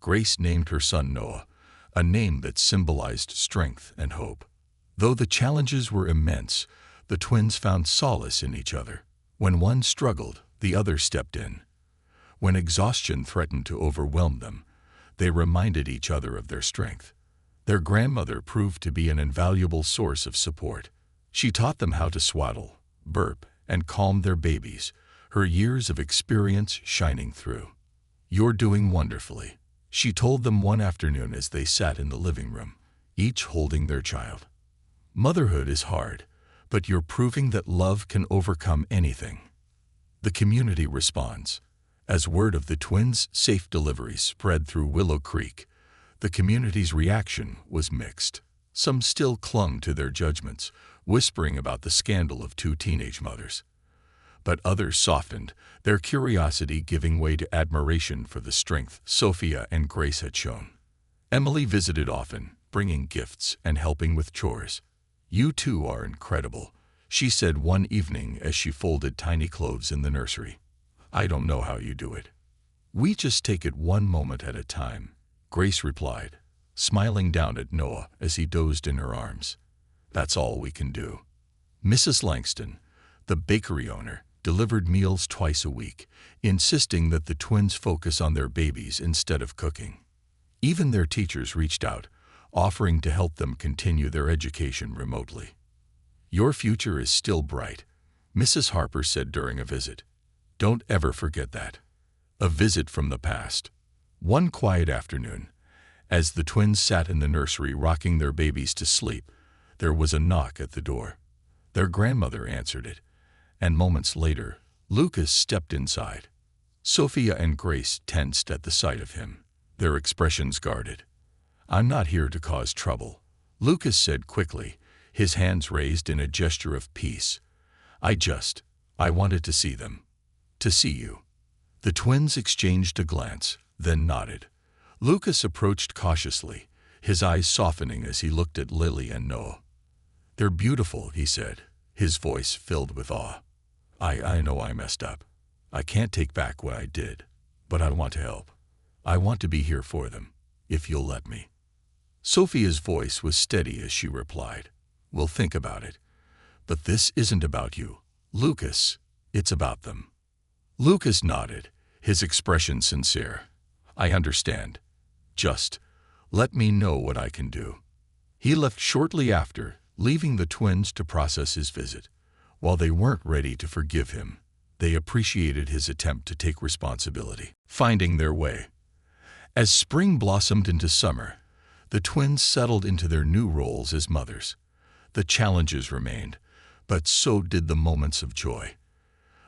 Grace named her son Noah, a name that symbolized strength and hope. Though the challenges were immense, the twins found solace in each other. When one struggled, the other stepped in. When exhaustion threatened to overwhelm them, they reminded each other of their strength. Their grandmother proved to be an invaluable source of support. She taught them how to swaddle, burp, and calm their babies, her years of experience shining through. "You're doing wonderfully," she told them one afternoon as they sat in the living room, each holding their child. "Motherhood is hard, but you're proving that love can overcome anything." The community responds. As word of the twins' safe delivery spread through Willow Creek, the community's reaction was mixed. Some still clung to their judgments, whispering about the scandal of two teenage mothers. But others softened, their curiosity giving way to admiration for the strength Sophia and Grace had shown. Emily visited often, bringing gifts and helping with chores. "You two are incredible," she said one evening as she folded tiny clothes in the nursery. "I don't know how you do it." "We just take it one moment at a time," Grace replied, smiling down at Noah as he dozed in her arms. "That's all we can do." Mrs. Langston, the bakery owner, delivered meals twice a week, insisting that the twins focus on their babies instead of cooking. Even their teachers reached out, offering to help them continue their education remotely. "Your future is still bright," Mrs. Harper said during a visit. "Don't ever forget that." A visit from the past. One quiet afternoon, as the twins sat in the nursery rocking their babies to sleep, there was a knock at the door. Their grandmother answered it, and moments later, Lucas stepped inside. Sophia and Grace tensed at the sight of him, their expressions guarded. "I'm not here to cause trouble," Lucas said quickly, his hands raised in a gesture of peace. I wanted to see them. To see you." The twins exchanged a glance, then nodded. Lucas approached cautiously, his eyes softening as he looked at Lily and Noah. "They're beautiful," he said, his voice filled with awe. I know I messed up. I can't take back what I did, but I want to help. I want to be here for them, if you'll let me." Sophia's voice was steady as she replied, "We'll think about it. But this isn't about you, Lucas. It's about them." Lucas nodded, his expression sincere. "I understand. Just let me know what I can do." He left shortly after, leaving the twins to process his visit. While they weren't ready to forgive him, they appreciated his attempt to take responsibility, finding their way. As spring blossomed into summer, the twins settled into their new roles as mothers. The challenges remained, but so did the moments of joy.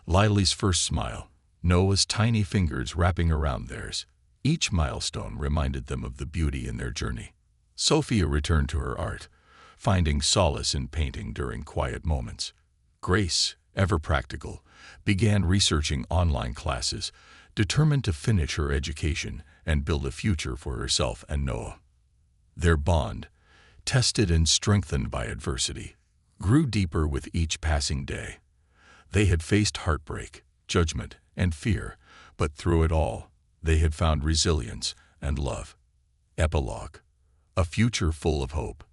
Lily's first smile, Noah's tiny fingers wrapping around theirs. Each milestone reminded them of the beauty in their journey. Sophia returned to her art, finding solace in painting during quiet moments. Grace, ever practical, began researching online classes, determined to finish her education and build a future for herself and Noah. Their bond, tested and strengthened by adversity, grew deeper with each passing day. They had faced heartbreak, judgment, and fear, but through it all, they had found resilience and love. Epilogue. A future full of hope.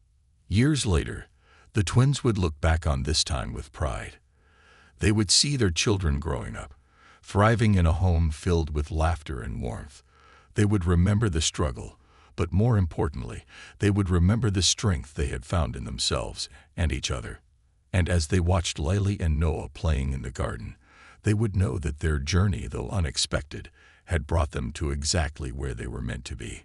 Years later, the twins would look back on this time with pride. They would see their children growing up, thriving in a home filled with laughter and warmth. They would remember the struggle, but more importantly, they would remember the strength they had found in themselves and each other. And as they watched Lily and Noah playing in the garden, they would know that their journey, though unexpected, had brought them to exactly where they were meant to be.